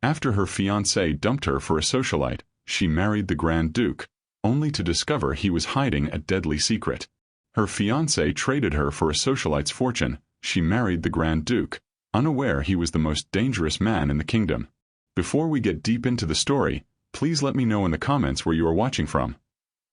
After her fiancé dumped her for a socialite, she married the Grand Duke, only to discover he was hiding a deadly secret. Her fiancé traded her for a socialite's fortune. She married the Grand Duke, unaware he was the most dangerous man in the kingdom. Before we get deep into the story, please let me know in the comments where you are watching from.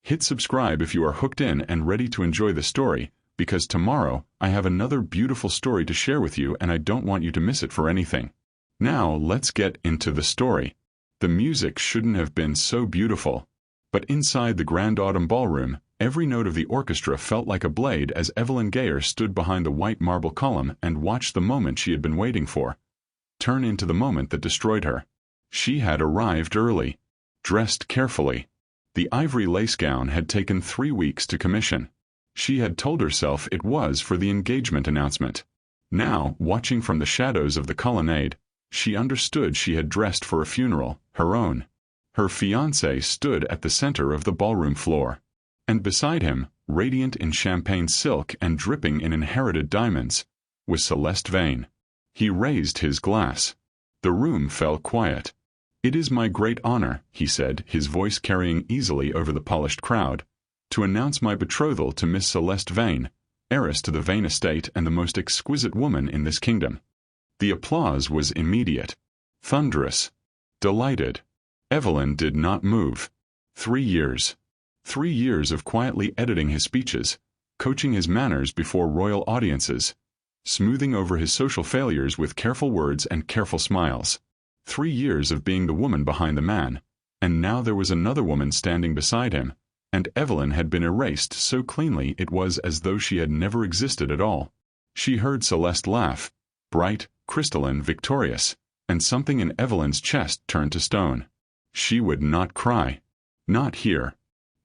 Hit subscribe if you are hooked in and ready to enjoy the story, because tomorrow I have another beautiful story to share with you and I don't want you to miss it for anything. Now let's get into the story. The music shouldn't have been so beautiful. But inside the Grand Autumn Ballroom, every note of the orchestra felt like a blade as Evelyn Gaier stood behind the white marble column and watched the moment she had been waiting for turn into the moment that destroyed her. She had arrived early, dressed carefully. The ivory lace gown had taken 3 weeks to commission. She had told herself it was for the engagement announcement. Now, watching from the shadows of the colonnade, she understood she had dressed for a funeral, her own. Her fiancé stood at the center of the ballroom floor. And beside him, radiant in champagne silk and dripping in inherited diamonds, was Celeste Vane. He raised his glass. The room fell quiet. "It is my great honor," he said, his voice carrying easily over the polished crowd, "to announce my betrothal to Miss Celeste Vane, heiress to the Vane estate and the most exquisite woman in this kingdom." The applause was immediate, thunderous, delighted. Evelyn did not move. 3 years. 3 years of quietly editing his speeches, coaching his manners before royal audiences, smoothing over his social failures with careful words and careful smiles. 3 years of being the woman behind the man, and now there was another woman standing beside him, and Evelyn had been erased so cleanly it was as though she had never existed at all. She heard Celeste laugh, bright, crystalline, victorious, and something in Evelyn's chest turned to stone. She would not cry. Not here.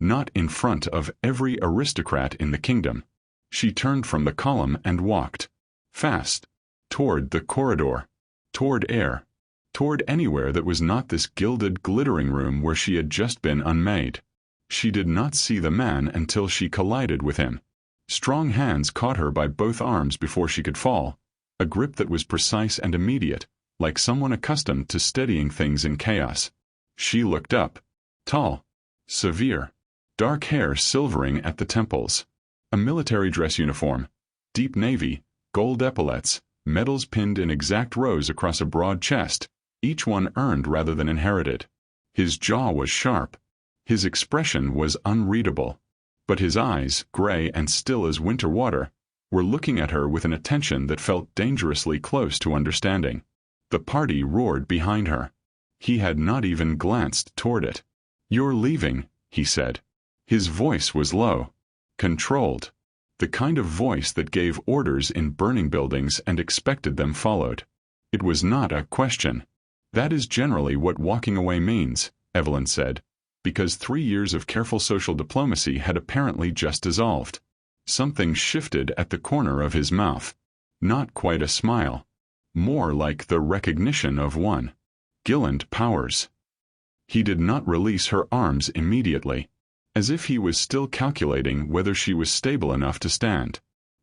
Not in front of every aristocrat in the kingdom. She turned from the column and walked. Fast. Toward the corridor. Toward air. Toward anywhere that was not this gilded, glittering room where she had just been unmade. She did not see the man until she collided with him. Strong hands caught her by both arms before she could fall, a grip that was precise and immediate, like someone accustomed to steadying things in chaos. She looked up. Tall. Severe. Dark hair silvering at the temples. A military dress uniform. Deep navy. Gold epaulets. Medals pinned in exact rows across a broad chest, each one earned rather than inherited. His jaw was sharp. His expression was unreadable. But his eyes, gray and still as winter water, were looking at her with an attention that felt dangerously close to understanding. The party roared behind her. He had not even glanced toward it. "You're leaving," he said. His voice was low, controlled, the kind of voice that gave orders in burning buildings and expected them followed. It was not a question. "That is generally what walking away means," Evelyn said, because 3 years of careful social diplomacy had apparently just dissolved. Something shifted at the corner of his mouth. Not quite a smile. More like the recognition of one. Gilland Powers. He did not release her arms immediately, as if he was still calculating whether she was stable enough to stand.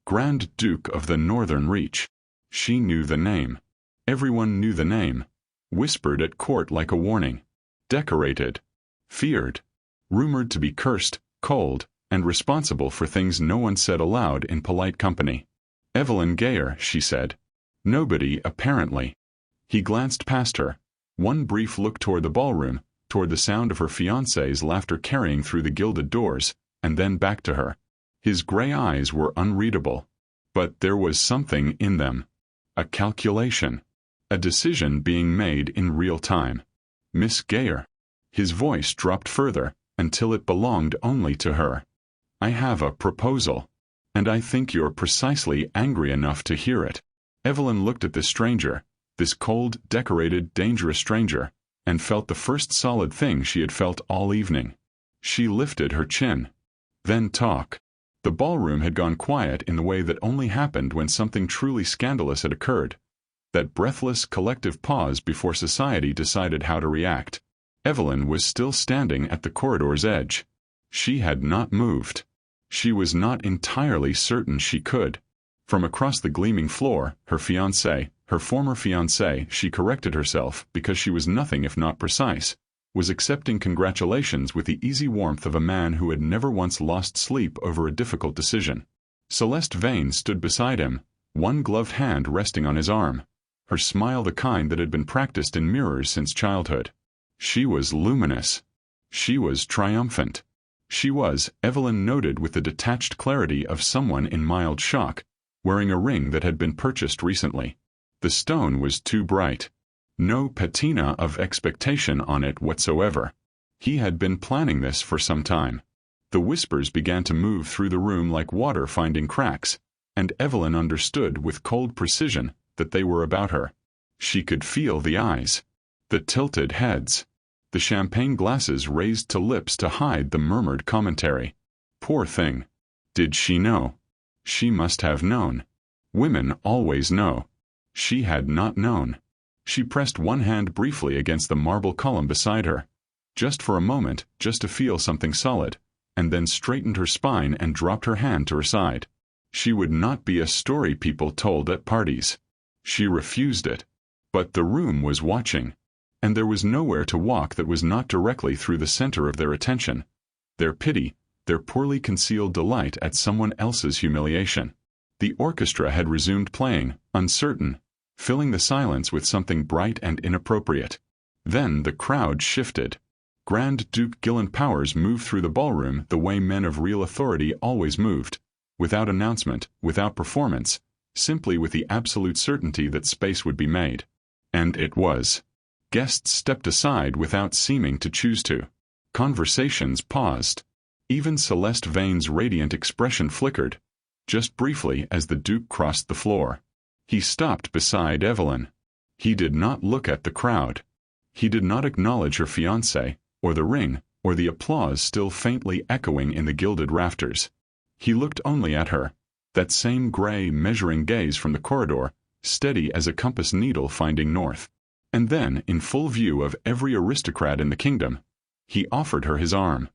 Grand Duke of the Northern Reach. She knew the name. Everyone knew the name. Whispered at court like a warning. Decorated. Feared. Rumored to be cursed, cold, and responsible for things no one said aloud in polite company. "Evelyn Gaier," she said. "Nobody, apparently." He glanced past her. One brief look toward the ballroom, toward the sound of her fiancé's laughter carrying through the gilded doors, and then back to her. His gray eyes were unreadable. But there was something in them. A calculation. A decision being made in real time. "Miss Gaier." His voice dropped further, until it belonged only to her. "I have a proposal. And I think you're precisely angry enough to hear it." Evelyn looked at this stranger, this cold, decorated, dangerous stranger, and felt the first solid thing she had felt all evening. She lifted her chin. "Then talk." The ballroom had gone quiet in the way that only happened when something truly scandalous had occurred. That breathless, collective pause before society decided how to react. Evelyn was still standing at the corridor's edge. She had not moved. She was not entirely certain she could. From across the gleaming floor, her fiancé, Her former fiancé, she corrected herself because she was nothing if not precise, was accepting congratulations with the easy warmth of a man who had never once lost sleep over a difficult decision. Celeste Vane stood beside him, one gloved hand resting on his arm, her smile the kind that had been practiced in mirrors since childhood. She was luminous. She was triumphant. She was, Evelyn noted with the detached clarity of someone in mild shock, wearing a ring that had been purchased recently. The stone was too bright. No patina of expectation on it whatsoever. He had been planning this for some time. The whispers began to move through the room like water finding cracks, and Evelyn understood with cold precision that they were about her. She could feel the eyes, the tilted heads, the champagne glasses raised to lips to hide the murmured commentary. Poor thing. Did she know? She must have known. Women always know. She had not known. She pressed one hand briefly against the marble column beside her, just for a moment, just to feel something solid, and then straightened her spine and dropped her hand to her side. She would not be a story people told at parties. She refused it. But the room was watching, and there was nowhere to walk that was not directly through the center of their attention, their pity, their poorly concealed delight at someone else's humiliation. The orchestra had resumed playing, uncertain, filling the silence with something bright and inappropriate. Then the crowd shifted. Grand Duke Gilland Powers moved through the ballroom the way men of real authority always moved, without announcement, without performance, simply with the absolute certainty that space would be made. And it was. Guests stepped aside without seeming to choose to. Conversations paused. Even Celeste Vane's radiant expression flickered, just briefly as the Duke crossed the floor. He stopped beside Evelyn. He did not look at the crowd. He did not acknowledge her fiancé, or the ring, or the applause still faintly echoing in the gilded rafters. He looked only at her, that same gray, measuring gaze from the corridor, steady as a compass needle finding north. And then, in full view of every aristocrat in the kingdom, he offered her his arm.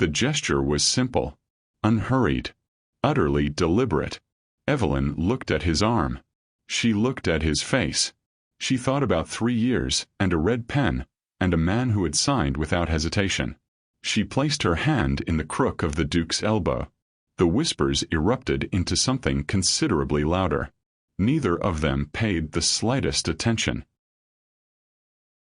The gesture was simple, unhurried, utterly deliberate. Evelyn looked at his arm. She looked at his face. She thought about 3 years, and a red pen, and a man who had signed without hesitation. She placed her hand in the crook of the Duke's elbow. The whispers erupted into something considerably louder. Neither of them paid the slightest attention.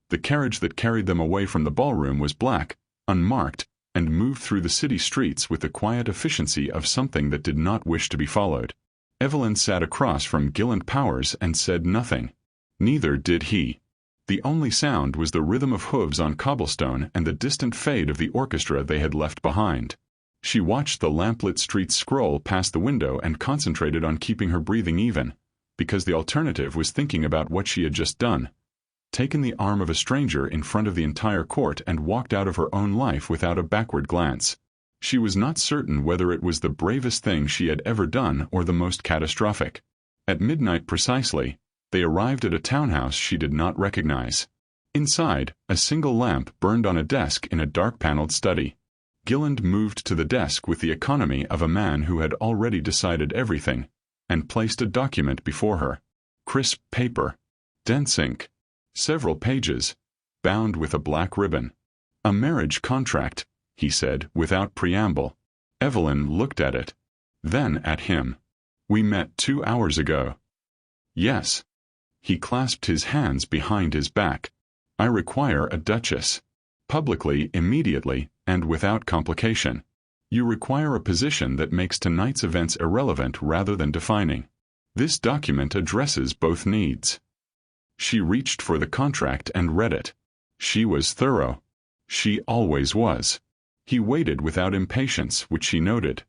The carriage that carried them away from the ballroom was black, unmarked, and moved through the city streets with the quiet efficiency of something that did not wish to be followed. Evelyn sat across from Gilland Powers and said nothing. Neither did he. The only sound was the rhythm of hooves on cobblestone and the distant fade of the orchestra they had left behind. She watched the lamplit streets scroll past the window and concentrated on keeping her breathing even, because the alternative was thinking about what she had just done. Taken the arm of a stranger in front of the entire court and walked out of her own life without a backward glance. She was not certain whether it was the bravest thing she had ever done or the most catastrophic. At midnight precisely, they arrived at a townhouse she did not recognize. Inside, a single lamp burned on a desk in a dark-paneled study. Gilland moved to the desk with the economy of a man who had already decided everything, and placed a document before her. Crisp paper. Dense ink. Several pages, bound with a black ribbon. A marriage contract, he said, without preamble. Evelyn looked at it. Then at him. We met 2 hours ago. Yes. He clasped his hands behind his back. I require a duchess. Publicly, immediately, and without complication. You require a position that makes tonight's events irrelevant rather than defining. This document addresses both needs. She reached for the contract and read it. She was thorough. She always was. He waited without impatience, which she noted.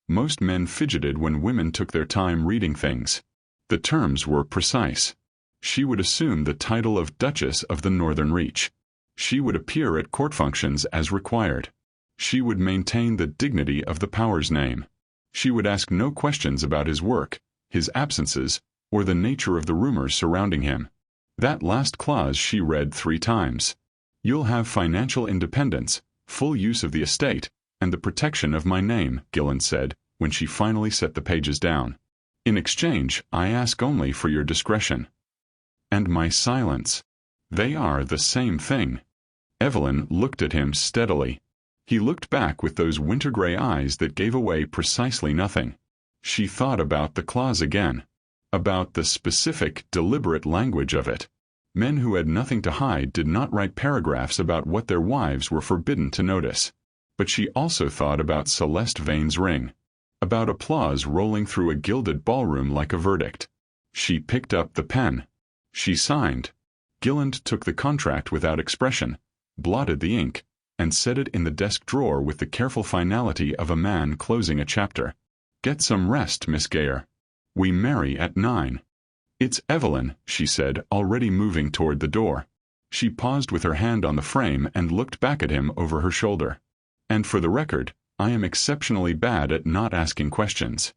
Most men fidgeted when women took their time reading things. The terms were precise. She would assume the title of Duchess of the Northern Reach. She would appear at court functions as required. She would maintain the dignity of the Powers name. She would ask no questions about his work, his absences, or the nature of the rumors surrounding him. That last clause she read 3 times. You'll have financial independence, full use of the estate, and the protection of my name, Gilland said, when she finally set the pages down. In exchange, I ask only for your discretion. And my silence. They are the same thing. Evelyn looked at him steadily. He looked back with those winter-gray eyes that gave away precisely nothing. She thought about the clause again. About the specific, deliberate language of it. Men who had nothing to hide did not write paragraphs about what their wives were forbidden to notice. But she also thought about Celeste Vane's ring. About applause rolling through a gilded ballroom like a verdict. She picked up the pen. She signed. Gilland took the contract without expression, blotted the ink, and set it in the desk drawer with the careful finality of a man closing a chapter. "Get some rest, Miss Gaier. We marry at 9. "It's Evelyn," she said, already moving toward the door. She paused with her hand on the frame and looked back at him over her shoulder. "And for the record, I am exceptionally bad at not asking questions."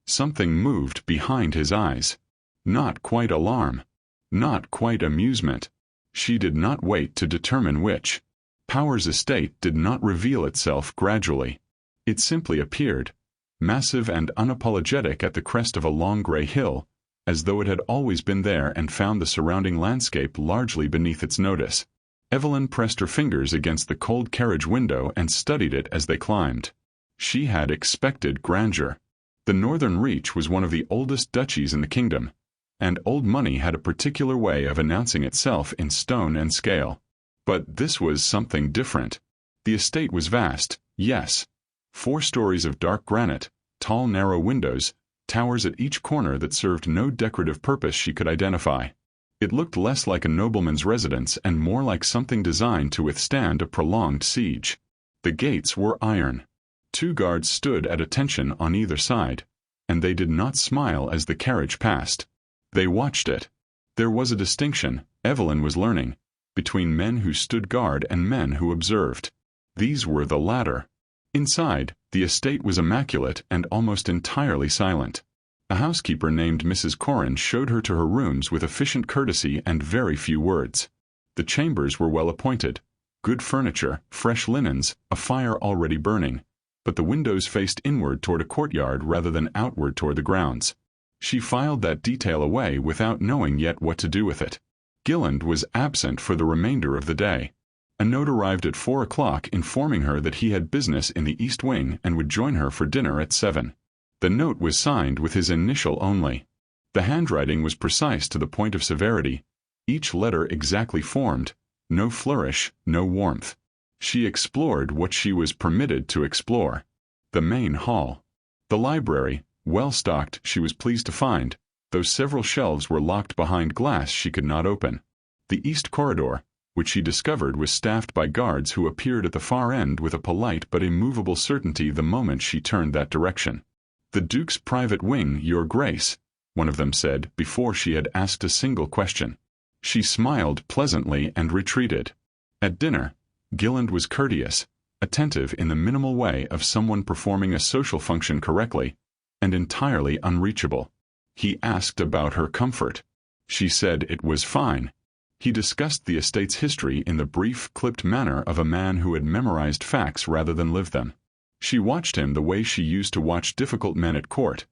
Something moved behind his eyes. Not quite alarm. Not quite amusement. She did not wait to determine which. Powers' estate did not reveal itself gradually. It simply appeared, massive and unapologetic at the crest of a long gray hill, as though it had always been there and found the surrounding landscape largely beneath its notice. Evelyn pressed her fingers against the cold carriage window and studied it as they climbed. She had expected grandeur. The northern reach was one of the oldest duchies in the kingdom, and old money had a particular way of announcing itself in stone and scale. But this was something different. The estate was vast, yes. 4 stories of dark granite, tall narrow windows, towers at each corner that served no decorative purpose she could identify. It looked less like a nobleman's residence and more like something designed to withstand a prolonged siege. The gates were iron. 2 guards stood at attention on either side, and they did not smile as the carriage passed. They watched it. There was a distinction, Evelyn was learning, between men who stood guard and men who observed. These were the latter. Inside, the estate was immaculate and almost entirely silent. A housekeeper named Mrs. Corrin showed her to her rooms with efficient courtesy and very few words. The chambers were well appointed. Good furniture, fresh linens, a fire already burning, but the windows faced inward toward a courtyard rather than outward toward the grounds. She filed that detail away without knowing yet what to do with it. Gilland was absent for the remainder of the day. A note arrived at 4 o'clock informing her that he had business in the East Wing and would join her for dinner at 7. The note was signed with his initial only. The handwriting was precise to the point of severity, each letter exactly formed, no flourish, no warmth. She explored what she was permitted to explore. The main hall. The library, well stocked, she was pleased to find, though several shelves were locked behind glass she could not open. The east corridor, which she discovered was staffed by guards who appeared at the far end with a polite but immovable certainty the moment she turned that direction. "The Duke's private wing, Your Grace," one of them said before she had asked a single question. She smiled pleasantly and retreated. At dinner, Gilland was courteous, attentive in the minimal way of someone performing a social function correctly, and entirely unreachable. He asked about her comfort. She said it was fine. He discussed the estate's history in the brief, clipped manner of a man who had memorized facts rather than lived them. She watched him the way she used to watch difficult men at court,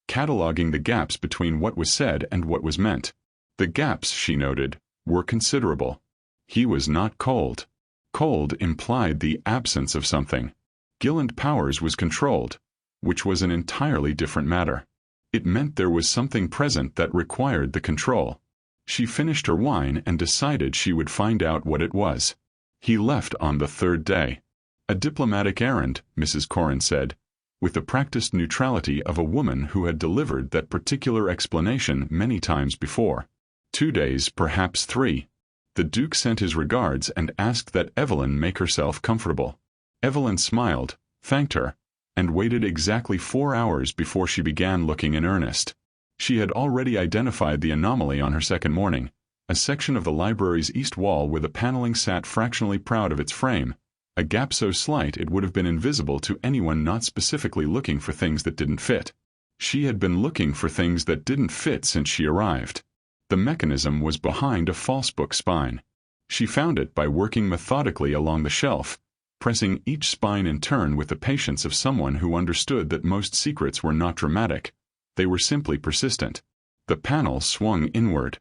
cataloging the gaps between what was said and what was meant. The gaps, she noted, were considerable. He was not cold. Cold implied the absence of something. Gilland Powers was controlled, which was an entirely different matter. It meant there was something present that required the control. She finished her wine and decided she would find out what it was. He left on the 3rd day. A diplomatic errand, Mrs. Corrin said, with the practiced neutrality of a woman who had delivered that particular explanation many times before. 2 days, perhaps 3. The Duke sent his regards and asked that Evelyn make herself comfortable. Evelyn smiled, thanked her, and waited exactly 4 hours before she began looking in earnest. She had already identified the anomaly on her second morning, a section of the library's east wall where the paneling sat fractionally proud of its frame, a gap so slight it would have been invisible to anyone not specifically looking for things that didn't fit. She had been looking for things that didn't fit since she arrived. The mechanism was behind a false-book spine. She found it by working methodically along the shelf, pressing each spine in turn with the patience of someone who understood that most secrets were not dramatic. They were simply persistent. The panel swung inward.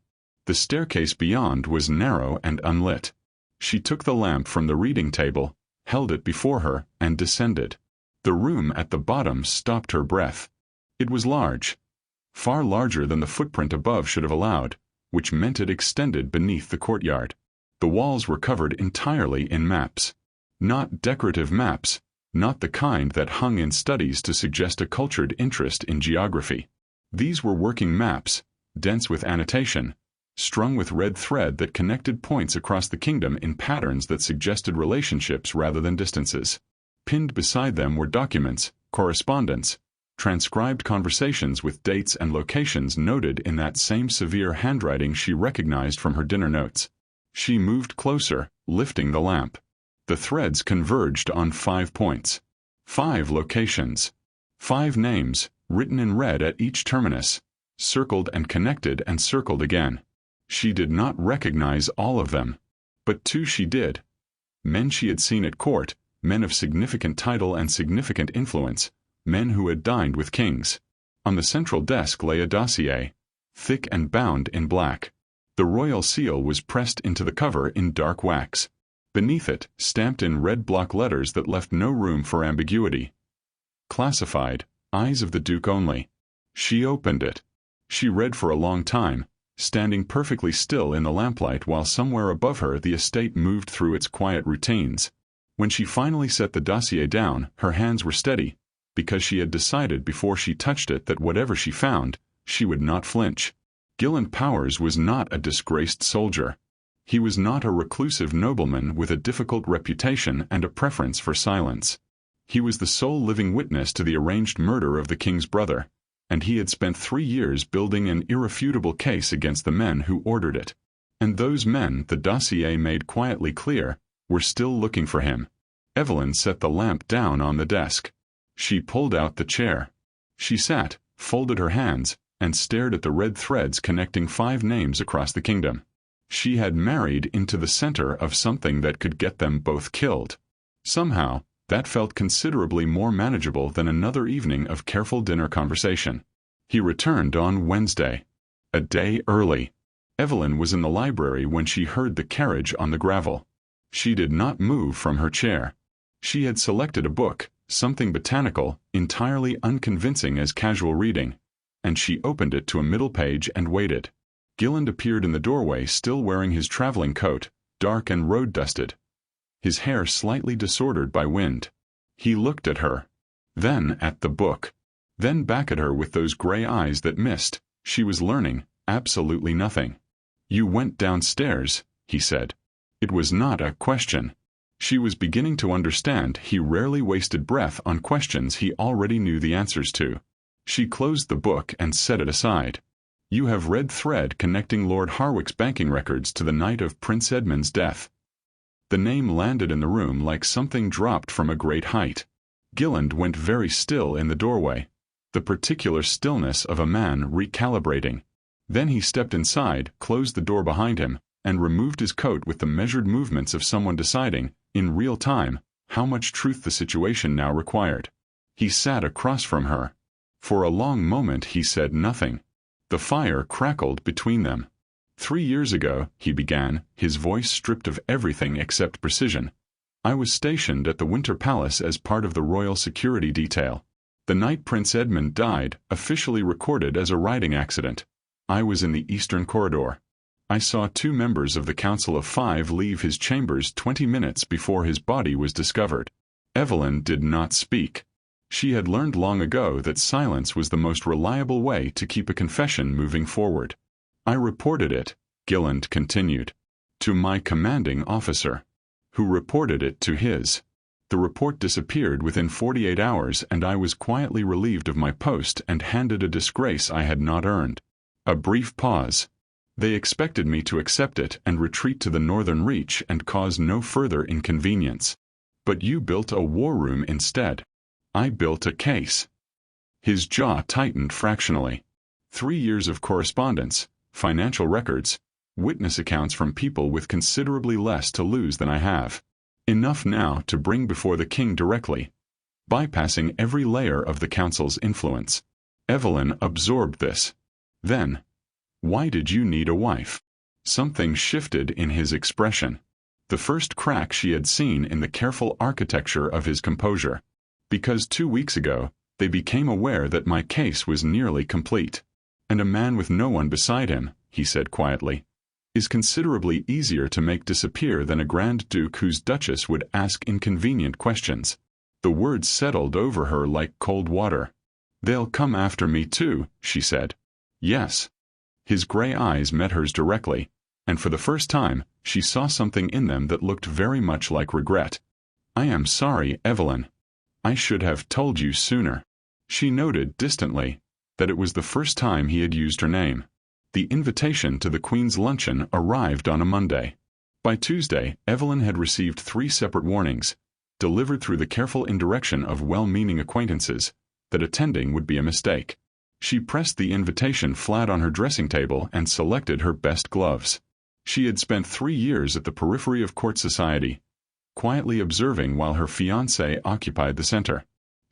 The staircase beyond was narrow and unlit. She took the lamp from the reading table, held it before her, and descended. The room at the bottom stopped her breath. It was large, far larger than the footprint above should have allowed, which meant it extended beneath the courtyard. The walls were covered entirely in maps. Not decorative maps, not the kind that hung in studies to suggest a cultured interest in geography. These were working maps, dense with annotation, strung with red thread that connected points across the kingdom in patterns that suggested relationships rather than distances. Pinned beside them were documents, correspondence, transcribed conversations with dates and locations noted in that same severe handwriting she recognized from her dinner notes. She moved closer, lifting the lamp. The threads converged on 5 points. 5 locations. 5 names, written in red at each terminus, circled and connected and circled again. She did not recognize all of them. But 2 she did. Men she had seen at court, men of significant title and significant influence, men who had dined with kings. On the central desk lay a dossier, thick and bound in black. The royal seal was pressed into the cover in dark wax. Beneath it, stamped in red block letters that left no room for ambiguity. Classified, eyes of the Duke only. She opened it. She read for a long time, standing perfectly still in the lamplight while somewhere above her the estate moved through its quiet routines. When she finally set the dossier down, her hands were steady, because she had decided before she touched it that whatever she found, she would not flinch. Gilland Powers was not a disgraced soldier. He was not a reclusive nobleman with a difficult reputation and a preference for silence. He was the sole living witness to the arranged murder of the king's brother, and he had spent 3 years building an irrefutable case against the men who ordered it. And those men, the dossier made quietly clear, were still looking for him. Evelyn set the lamp down on the desk. She pulled out the chair. She sat, folded her hands, and stared at the red threads connecting 5 names across the kingdom. She had married into the center of something that could get them both killed. Somehow, that felt considerably more manageable than another evening of careful dinner conversation. He returned on Wednesday. A day early. Evelyn was in the library when she heard the carriage on the gravel. She did not move from her chair. She had selected a book, something botanical, entirely unconvincing as casual reading, and she opened it to a middle page and waited. Gilland appeared in the doorway still wearing his traveling coat, dark and road-dusted, his hair slightly disordered by wind. He looked at her, then at the book, then back at her with those gray eyes that missed. She was learning absolutely nothing. "You went downstairs," he said. It was not a question. She was beginning to understand he rarely wasted breath on questions he already knew the answers to. She closed the book and set it aside. "You have red thread connecting Lord Harwick's banking records to the night of Prince Edmund's death." The name landed in the room like something dropped from a great height. Gilland went very still in the doorway, the particular stillness of a man recalibrating. Then he stepped inside, closed the door behind him, and removed his coat with the measured movements of someone deciding, in real time, how much truth the situation now required. He sat across from her. For a long moment he said nothing. The fire crackled between them. 3 years ago, he began, his voice stripped of everything except precision. "I was stationed at the Winter Palace as part of the royal security detail. The night Prince Edmund died, officially recorded as a riding accident. I was in the eastern corridor. I saw 2 members of the Council of 5 leave his chambers 20 minutes before his body was discovered." Evelyn did not speak. She had learned long ago that silence was the most reliable way to keep a confession moving forward. "I reported it," Gilland continued, "to my commanding officer, who reported it to his. The report disappeared within 48 hours and I was quietly relieved of my post and handed a disgrace I had not earned." A brief pause. "They expected me to accept it and retreat to the northern reach and cause no further inconvenience. But you built a war room instead. I built a case." His jaw tightened fractionally. 3 years of correspondence, financial records, witness accounts from people with considerably less to lose than I have. Enough now to bring before the king directly, bypassing every layer of the council's influence. Evelyn absorbed this. "Then, why did you need a wife?" Something shifted in his expression. The first crack she had seen in the careful architecture of his composure. Because 2 weeks ago, they became aware that my case was nearly complete. And a man with no one beside him, he said quietly, is considerably easier to make disappear than a Grand Duke whose Duchess would ask inconvenient questions. The words settled over her like cold water. They'll come after me too, she said. Yes. His gray eyes met hers directly, and for the first time, she saw something in them that looked very much like regret. I am sorry, Evelyn. I should have told you sooner. She noted distantly that it was the first time he had used her name. The invitation to the Queen's luncheon arrived on a Monday. By Tuesday, Evelyn had received 3 separate warnings, delivered through the careful indirection of well-meaning acquaintances, that attending would be a mistake. She pressed the invitation flat on her dressing table and selected her best gloves. She had spent 3 years at the periphery of court society, quietly observing while her fiancé occupied the center.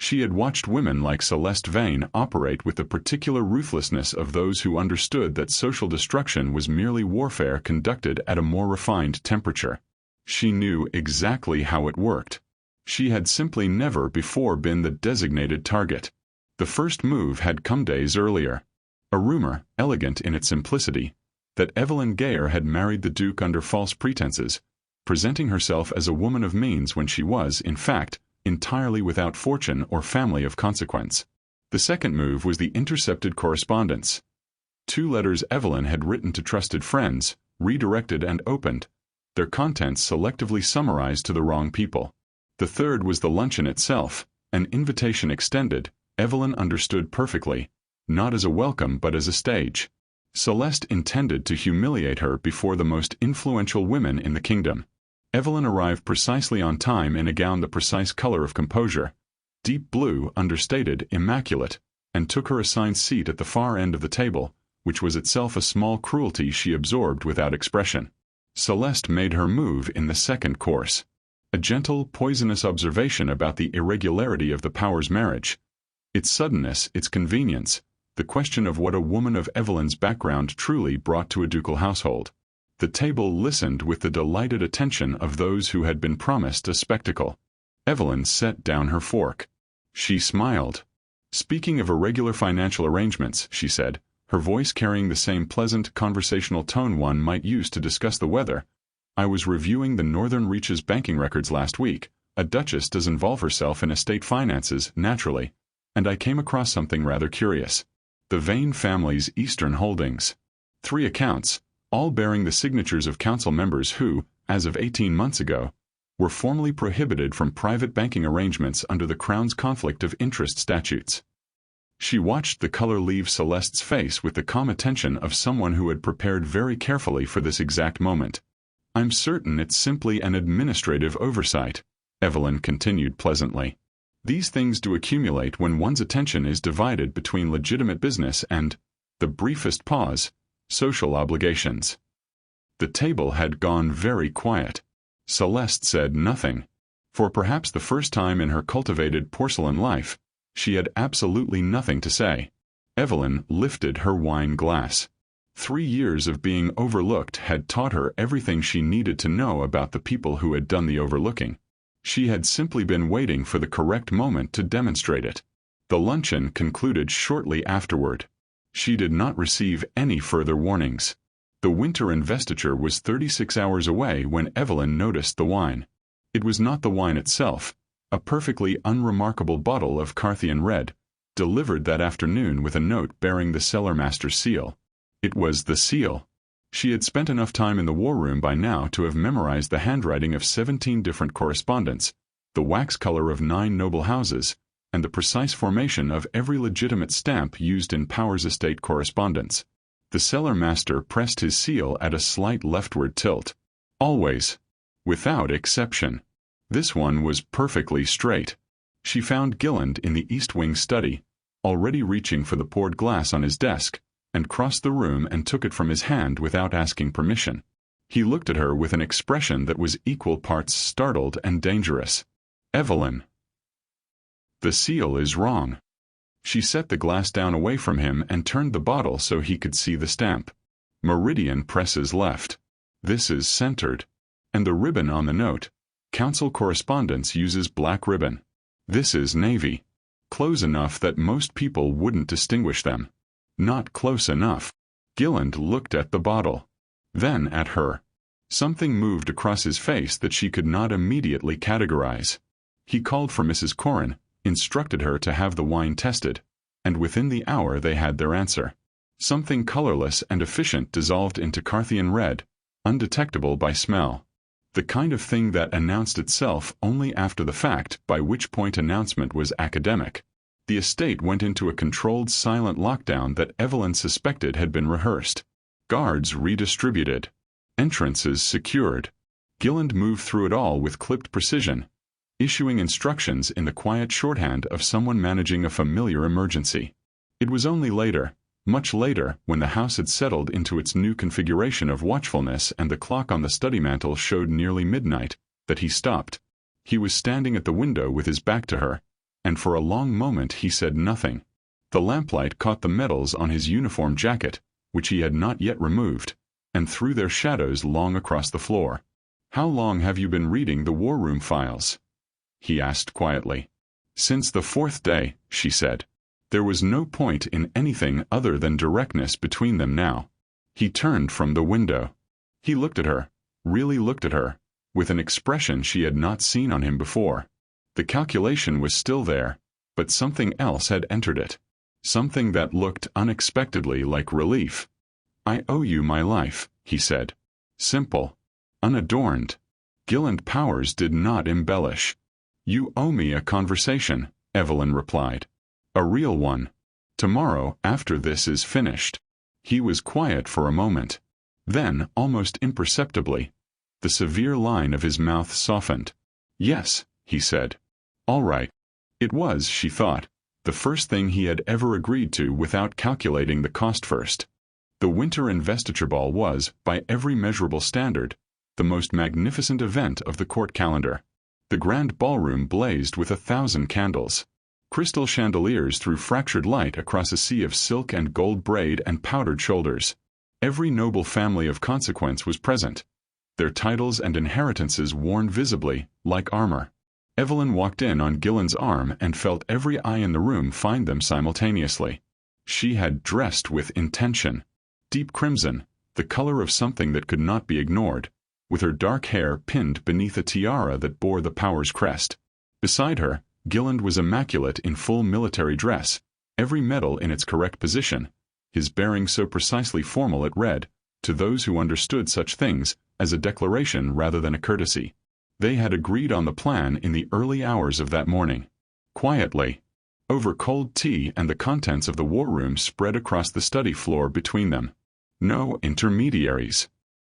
She had watched women like Celeste Vane operate with the particular ruthlessness of those who understood that social destruction was merely warfare conducted at a more refined temperature. She knew exactly how it worked. She had simply never before been the designated target. The first move had come days earlier. A rumor, elegant in its simplicity, that Evelyn Gaier had married the Duke under false pretenses, presenting herself as a woman of means when she was, in fact, entirely without fortune or family of consequence. The second move was the intercepted correspondence. 2 letters Evelyn had written to trusted friends, redirected and opened, their contents selectively summarized to the wrong people. The third was the luncheon itself, an invitation extended, Evelyn understood perfectly, not as a welcome but as a stage. Celeste intended to humiliate her before the most influential women in the kingdom. Evelyn arrived precisely on time in a gown the precise color of composure, deep blue, understated, immaculate, and took her assigned seat at the far end of the table, which was itself a small cruelty she absorbed without expression. Celeste made her move in the second course. A gentle, poisonous observation about the irregularity of the Powers marriage, its suddenness, its convenience, the question of what a woman of Evelyn's background truly brought to a ducal household. The table listened with the delighted attention of those who had been promised a spectacle. Evelyn set down her fork. She smiled. Speaking of irregular financial arrangements, she said, her voice carrying the same pleasant, conversational tone one might use to discuss the weather, I was reviewing the Northern Reaches banking records last week. A duchess does involve herself in estate finances, naturally, and I came across something rather curious. The Vane family's Eastern holdings. 3 accounts, all bearing the signatures of council members who, as of 18 months ago, were formally prohibited from private banking arrangements under the Crown's conflict of interest statutes. She watched the color leave Celeste's face with the calm attention of someone who had prepared very carefully for this exact moment. I'm certain it's simply an administrative oversight, Evelyn continued pleasantly. These things do accumulate when one's attention is divided between legitimate business and, the briefest pause, social obligations. The table had gone very quiet. Celeste said nothing. For perhaps the first time in her cultivated porcelain life, she had absolutely nothing to say. Evelyn lifted her wine glass. 3 years of being overlooked had taught her everything she needed to know about the people who had done the overlooking. She had simply been waiting for the correct moment to demonstrate it. The luncheon concluded shortly afterward. She did not receive any further warnings. The winter investiture was 36 hours away when Evelyn noticed the wine. It was not the wine itself, a perfectly unremarkable bottle of Carthian red, delivered that afternoon with a note bearing the cellarmaster's seal. It was the seal. She had spent enough time in the war room by now to have memorized the handwriting of 17 different correspondents, the wax color of 9 noble houses, and the precise formation of every legitimate stamp used in Powers estate correspondence. The cellarmaster pressed his seal at a slight leftward tilt. Always. Without exception. This one was perfectly straight. She found Gilland in the East Wing study, already reaching for the poured glass on his desk, and crossed the room and took it from his hand without asking permission. He looked at her with an expression that was equal parts startled and dangerous. Evelyn. The seal is wrong. She set the glass down away from him and turned the bottle so he could see the stamp. Meridian presses left. This is centered. And the ribbon on the note. Council correspondence uses black ribbon. This is navy. Close enough that most people wouldn't distinguish them. Not close enough. Gilland looked at the bottle. Then at her. Something moved across his face that she could not immediately categorize. He called for Mrs. Corrin, instructed her to have the wine tested, and within the hour they had their answer. Something colorless and efficient dissolved into Carthian red, undetectable by smell. The kind of thing that announced itself only after the fact, by which point announcement was academic. The estate went into a controlled silent lockdown that Evelyn suspected had been rehearsed. Guards redistributed. Entrances secured. Gilland moved through it all with clipped precision, issuing instructions in the quiet shorthand of someone managing a familiar emergency. It was only later, much later, when the house had settled into its new configuration of watchfulness and the clock on the study mantel showed nearly midnight, that he stopped. He was standing at the window with his back to her, and for a long moment he said nothing. The lamplight caught the medals on his uniform jacket, which he had not yet removed, and threw their shadows long across the floor. "How long have you been reading the war room files?" he asked quietly. "Since the 4th day," she said. There was no point in anything other than directness between them now. He turned from the window. He looked at her, really looked at her, with an expression she had not seen on him before. The calculation was still there, but something else had entered it. Something that looked unexpectedly like relief. "I owe you my life," he said. Simple. Unadorned. Gilland Powers did not embellish. "You owe me a conversation," Evelyn replied. "A real one. Tomorrow, after this is finished." He was quiet for a moment. Then, almost imperceptibly, the severe line of his mouth softened. "Yes," he said. "All right." It was, she thought, the first thing he had ever agreed to without calculating the cost first. The winter investiture ball was, by every measurable standard, the most magnificent event of the court calendar. The grand ballroom blazed with 1,000 candles. Crystal chandeliers threw fractured light across a sea of silk and gold braid and powdered shoulders. Every noble family of consequence was present, their titles and inheritances worn visibly, like armor. Evelyn walked in on Gilland's arm and felt every eye in the room find them simultaneously. She had dressed with intention. Deep crimson, the color of something that could not be ignored, with her dark hair pinned beneath a tiara that bore the Powers crest. Beside her, Gilland was immaculate in full military dress, every medal in its correct position, his bearing so precisely formal it read, to those who understood such things, as a declaration rather than a courtesy. They had agreed on the plan in the early hours of that morning. Quietly. Over cold tea and the contents of the war room spread across the study floor between them. No intermediaries.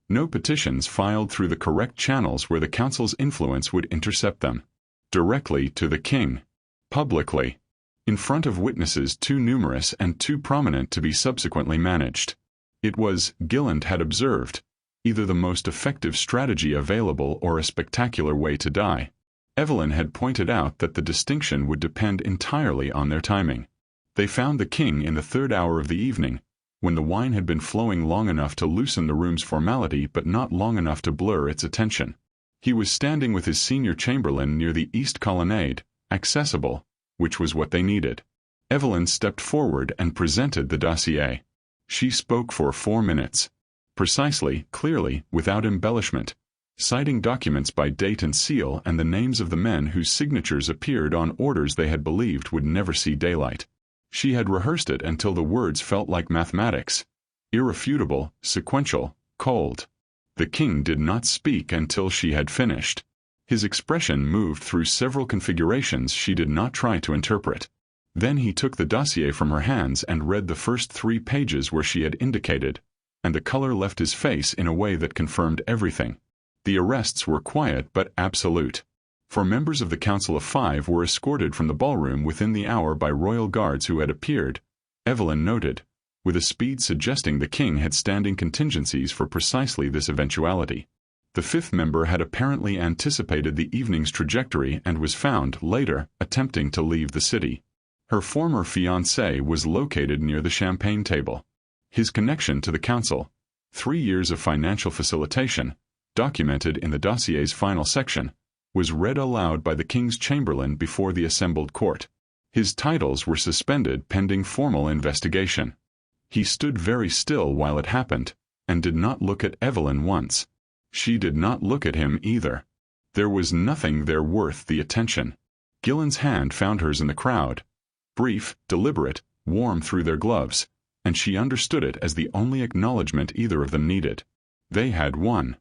No petitions filed through the correct channels where the council's influence would intercept them. Directly to the king. Publicly. In front of witnesses too numerous and too prominent to be subsequently managed. It was, Gilland had observed, either the most effective strategy available or a spectacular way to die. Evelyn had pointed out that the distinction would depend entirely on their timing. They found the king in the 3rd hour of the evening, when the wine had been flowing long enough to loosen the room's formality but not long enough to blur its attention. He was standing with his senior chamberlain near the east colonnade, accessible, which was what they needed. Evelyn stepped forward and presented the dossier. She spoke for 4 minutes. Precisely, clearly, without embellishment, citing documents by date and seal and the names of the men whose signatures appeared on orders they had believed would never see daylight. She had rehearsed it until the words felt like mathematics. Irrefutable, sequential, cold. The king did not speak until she had finished. His expression moved through several configurations she did not try to interpret. Then he took the dossier from her hands and read the first 3 pages where she had indicated, and the color left his face in a way that confirmed everything. The arrests were quiet but absolute. For members of the Council of 5 were escorted from the ballroom within the hour by royal guards who had appeared, Evelyn noted, with a speed suggesting the king had standing contingencies for precisely this eventuality. The 5th member had apparently anticipated the evening's trajectory and was found, later, attempting to leave the city. Her former fiancé was located near the champagne table. His connection to the council, 3 years of financial facilitation, documented in the dossier's final section, was read aloud by the king's chamberlain before the assembled court. His titles were suspended pending formal investigation. He stood very still while it happened, and did not look at Evelyn once. She did not look at him either. There was nothing there worth the attention. Gilland's hand found hers in the crowd, brief, deliberate, warm through their gloves, and she understood it as the only acknowledgement either of them needed. They had won.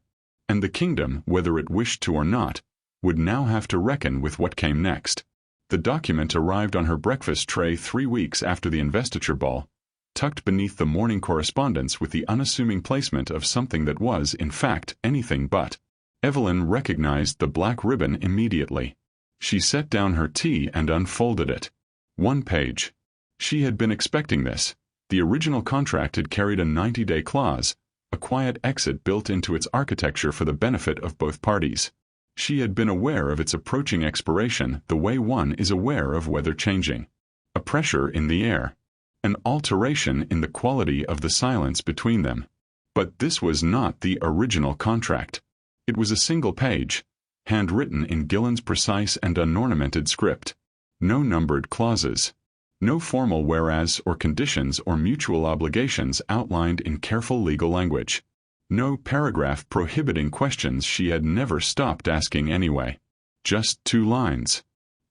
And the kingdom, whether it wished to or not, would now have to reckon with what came next. The document arrived on her breakfast tray 3 weeks after the investiture ball, tucked beneath the morning correspondence with the unassuming placement of something that was, in fact, anything but. Evelyn recognized the black ribbon immediately. She set down her tea and unfolded it. 1 page. She had been expecting this. The original contract had carried a 90-day clause, a quiet exit built into its architecture for the benefit of both parties. She had been aware of its approaching expiration the way one is aware of weather changing. A pressure in the air. An alteration in the quality of the silence between them. But this was not the original contract. It was a single page, handwritten in Gilland's precise and unornamented script. No numbered clauses. No formal whereas or conditions or mutual obligations outlined in careful legal language. No paragraph prohibiting questions she had never stopped asking anyway. Just 2 lines.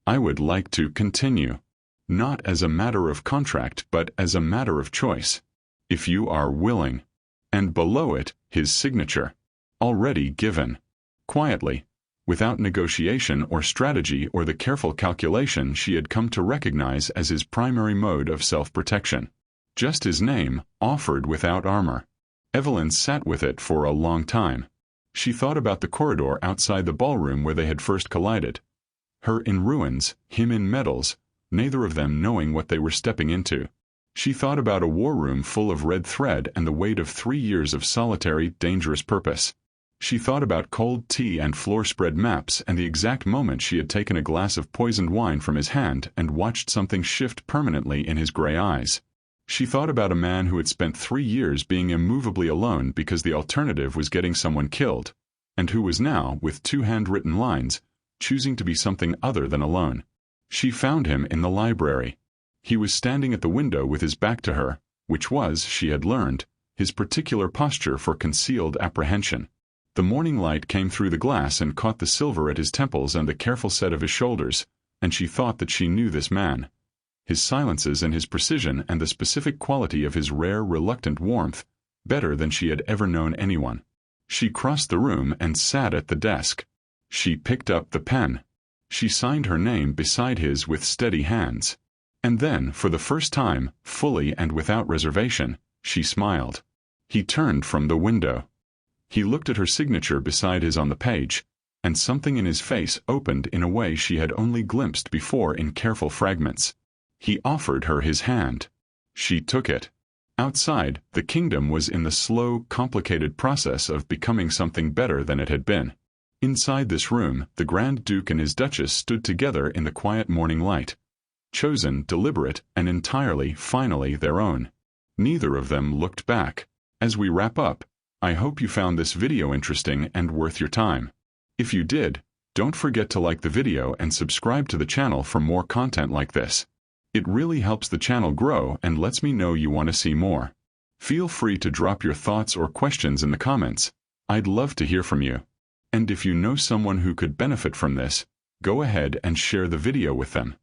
I would like to continue. Not as a matter of contract but as a matter of choice. If you are willing. And below it, his signature. Already given. Quietly. Without negotiation or strategy or the careful calculation she had come to recognize as his primary mode of self-protection. Just his name, offered without armor. Evelyn sat with it for a long time. She thought about the corridor outside the ballroom where they had first collided. Her in ruins, him in medals, neither of them knowing what they were stepping into. She thought about a war room full of red thread and the weight of 3 years of solitary, dangerous purpose. She thought about cold tea and floor-spread maps and the exact moment she had taken a glass of poisoned wine from his hand and watched something shift permanently in his gray eyes. She thought about a man who had spent 3 years being immovably alone because the alternative was getting someone killed, and who was now, with 2 handwritten lines, choosing to be something other than alone. She found him in the library. He was standing at the window with his back to her, which was, she had learned, his particular posture for concealed apprehension. The morning light came through the glass and caught the silver at his temples and the careful set of his shoulders, and she thought that she knew this man. His silences and his precision and the specific quality of his rare, reluctant warmth, better than she had ever known anyone. She crossed the room and sat at the desk. She picked up the pen. She signed her name beside his with steady hands. And then, for the first time, fully and without reservation, she smiled. He turned from the window. He looked at her signature beside his on the page, and something in his face opened in a way she had only glimpsed before in careful fragments. He offered her his hand. She took it. Outside, the kingdom was in the slow, complicated process of becoming something better than it had been. Inside this room, the Grand Duke and his Duchess stood together in the quiet morning light. Chosen, deliberate, and entirely, finally, their own. Neither of them looked back. As we wrap up, I hope you found this video interesting and worth your time. If you did, don't forget to like the video and subscribe to the channel for more content like this. It really helps the channel grow and lets me know you want to see more. Feel free to drop your thoughts or questions in the comments. I'd love to hear from you. And if you know someone who could benefit from this, go ahead and share the video with them.